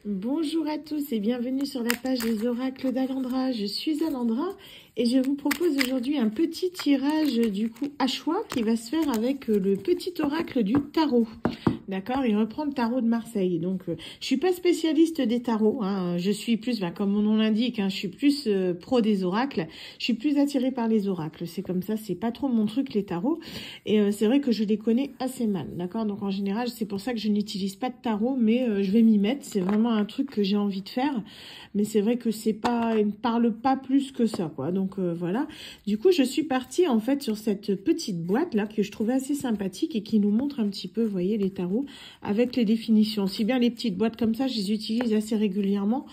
Bonjour à tous et bienvenue sur la page des oracles d'Alandra. Je suis Alandra et je vous propose aujourd'hui un petit tirage du coup à choix qui va se faire avec le petit oracle du tarot. D'accord, il reprend le tarot de Marseille. Donc, je suis pas spécialiste des tarots. Hein. Je suis plus, comme mon nom l'indique, je suis plus pro des oracles. Je suis plus attirée par les oracles. C'est comme ça, c'est pas trop mon truc les tarots. Et c'est vrai que je les connais assez mal. D'accord, donc en général, c'est pour ça que je n'utilise pas de tarot, mais je vais m'y mettre. C'est vraiment un truc que j'ai envie de faire. Mais c'est vrai que c'est pas, il ne parle pas plus que ça, quoi. Donc voilà. Du coup, je suis partie en fait sur cette petite boîte là que je trouvais assez sympathique et qui nous montre un petit peu, vous voyez, les tarots avec les définitions. Si bien les petites boîtes comme ça, je les utilise assez régulièrement.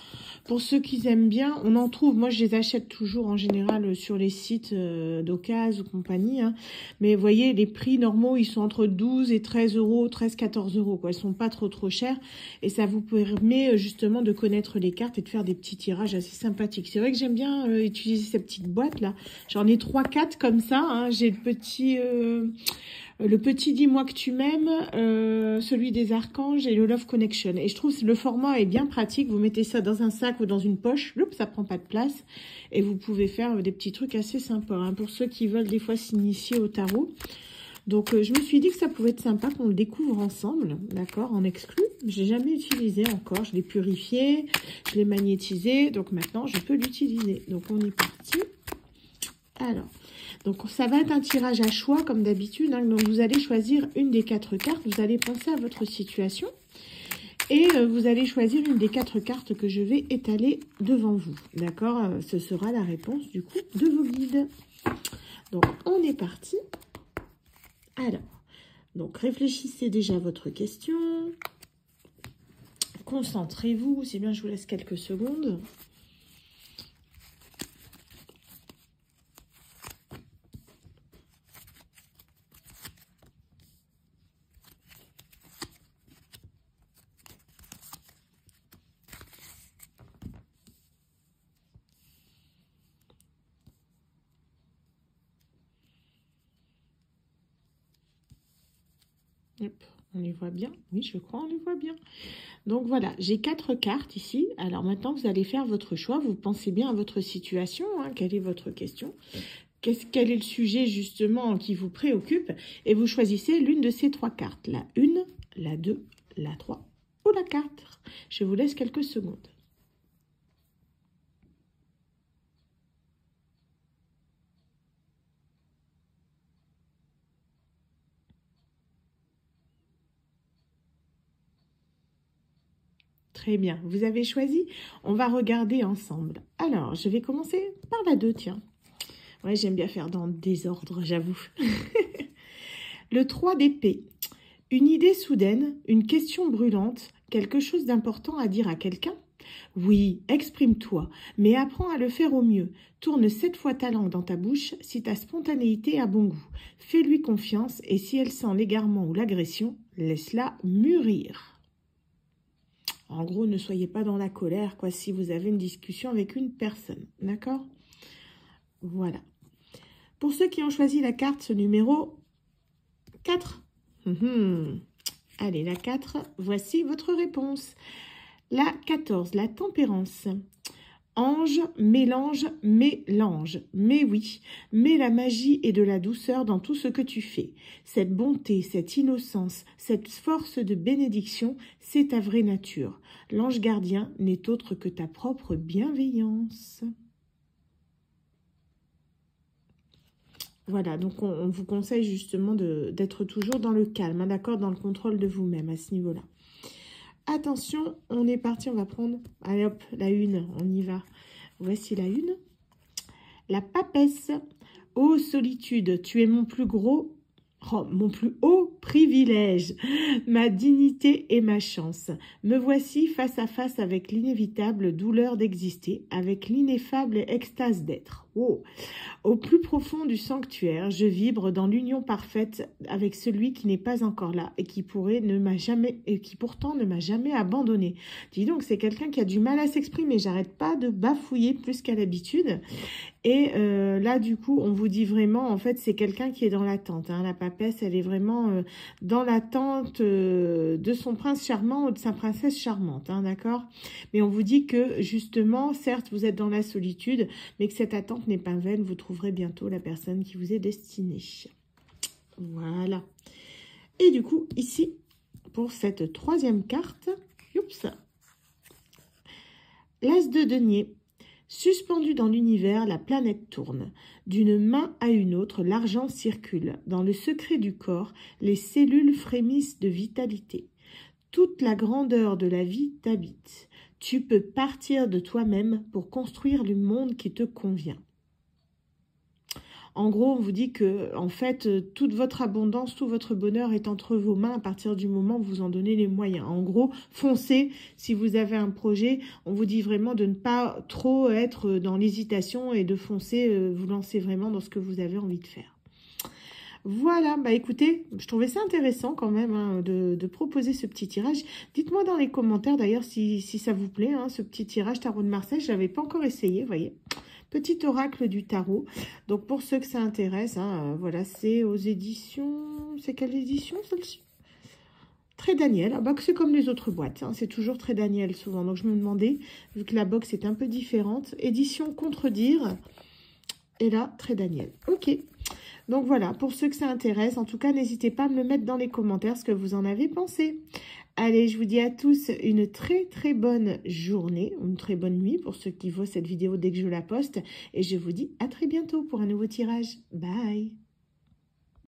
Pour ceux qui aiment bien, on en trouve. Moi, je les achète toujours en général sur les sites d'occasion ou compagnie. Hein. Mais vous voyez, les prix normaux, ils sont entre 12 et 13 euros, 13-14 euros. Quoi. Ils sont pas trop chers. Et ça vous permet justement de connaître les cartes et de faire des petits tirages assez sympathiques. C'est vrai que j'aime bien utiliser ces petites boîtes là. J'en ai 3-4 comme ça. Hein. J'ai le petit Dis-moi que tu m'aimes, celui des archanges et le Love Connection. Et je trouve que le format est bien pratique. Vous mettez ça dans un sac ou dans une poche. Loup, ça prend pas de place. Et vous pouvez faire des petits trucs assez sympas. Hein, pour ceux qui veulent des fois s'initier au tarot. Donc, je me suis dit que ça pouvait être sympa qu'on le découvre ensemble. D'accord, en exclu. J'ai jamais utilisé encore. Je l'ai purifié. Je l'ai magnétisé. Donc, maintenant, je peux l'utiliser. Donc, on est parti. Alors, donc ça va être un tirage à choix comme d'habitude. Hein. Donc vous allez choisir une des 4 cartes. Vous allez penser à votre situation. Et vous allez choisir une des 4 cartes que je vais étaler devant vous. D'accord, ce sera la réponse du coup de vos guides. Donc on est parti. Alors, donc réfléchissez déjà à votre question. Concentrez-vous. C'est bien, je vous laisse quelques secondes. Hop, on les voit bien. Oui, je crois, on les voit bien. Donc voilà, j'ai 4 cartes ici. Alors maintenant, vous allez faire votre choix. Vous pensez bien à votre situation. Hein, quelle est votre question? Quel est le sujet justement qui vous préoccupe? Et vous choisissez l'une de ces 3 cartes. La 1, la 2, la 3 ou la 4. Je vous laisse quelques secondes. Très bien, vous avez choisi. On va regarder ensemble. Alors, je vais commencer par la 2, tiens. Ouais, j'aime bien faire dans le désordre, j'avoue. Le 3 d'épée. Une idée soudaine, une question brûlante, quelque chose d'important à dire à quelqu'un? Oui, exprime-toi, mais apprends à le faire au mieux. Tourne 7 fois ta langue dans ta bouche si ta spontanéité a bon goût. Fais-lui confiance et si elle sent l'égarement ou l'agression, laisse-la mûrir. En gros, ne soyez pas dans la colère, quoi, si vous avez une discussion avec une personne. D'accord? Voilà. Pour ceux qui ont choisi la carte, ce numéro 4. Allez, la 4, voici votre réponse. La 14, la tempérance. Ange, mélange, mélange. Mais oui, mets la magie et de la douceur dans tout ce que tu fais. Cette bonté, cette innocence, cette force de bénédiction, c'est ta vraie nature. L'ange gardien n'est autre que ta propre bienveillance. Voilà, donc on vous conseille justement d'être toujours dans le calme, hein, d'accord, dans le contrôle de vous-même à ce niveau-là. Attention, on est parti, on va prendre, allez hop, la 1, on y va. Voici la 1. La papesse. Ô solitude, tu es mon plus haut privilège, ma dignité et ma chance. Me voici face à face avec l'inévitable douleur d'exister, avec l'ineffable extase d'être. Oh. Au plus profond du sanctuaire, je vibre dans l'union parfaite avec celui qui n'est pas encore là et qui pourtant ne m'a jamais abandonné. Dis donc, c'est quelqu'un qui a du mal à s'exprimer. J'arrête pas de bafouiller plus qu'à l'habitude. Et là, du coup, on vous dit vraiment, en fait, c'est quelqu'un qui est dans l'attente. Hein. La papesse, elle est vraiment dans l'attente de son prince charmant ou de sa princesse charmante, hein, d'accord? Mais on vous dit que, justement, certes, vous êtes dans la solitude, mais que cette attente n'est pas vaine. Vous trouverez bientôt la personne qui vous est destinée. Voilà. Et du coup, ici, pour cette troisième carte, oups, l'As de denier. Suspendu dans l'univers, la planète tourne. D'une main à une autre, l'argent circule. Dans le secret du corps, les cellules frémissent de vitalité. Toute la grandeur de la vie t'habite. Tu peux partir de toi-même pour construire le monde qui te convient. En gros, on vous dit que, en fait, toute votre abondance, tout votre bonheur est entre vos mains à partir du moment où vous en donnez les moyens. En gros, foncez. Si vous avez un projet, on vous dit vraiment de ne pas trop être dans l'hésitation et de foncer, vous lancer vraiment dans ce que vous avez envie de faire. Voilà, bah écoutez, je trouvais ça intéressant quand même hein, de proposer ce petit tirage. Dites-moi dans les commentaires d'ailleurs si ça vous plaît, hein, ce petit tirage tarot de Marseille. Je n'avais pas encore essayé, vous voyez. Petit oracle du tarot. Donc, pour ceux que ça intéresse, hein, voilà, c'est aux éditions... C'est quelle édition, celle-ci? Très Daniel. Ah bah, c'est comme les autres boîtes. Hein, c'est toujours Très Daniel, souvent. Donc, je me demandais, vu que la box est un peu différente. Édition Contredire. Et là, Très Daniel. Ok. Donc, voilà. Pour ceux que ça intéresse, en tout cas, n'hésitez pas à me le mettre dans les commentaires ce que vous en avez pensé. Allez, je vous dis à tous une très très bonne journée, une très bonne nuit pour ceux qui voient cette vidéo dès que je la poste. Et je vous dis à très bientôt pour un nouveau tirage. Bye!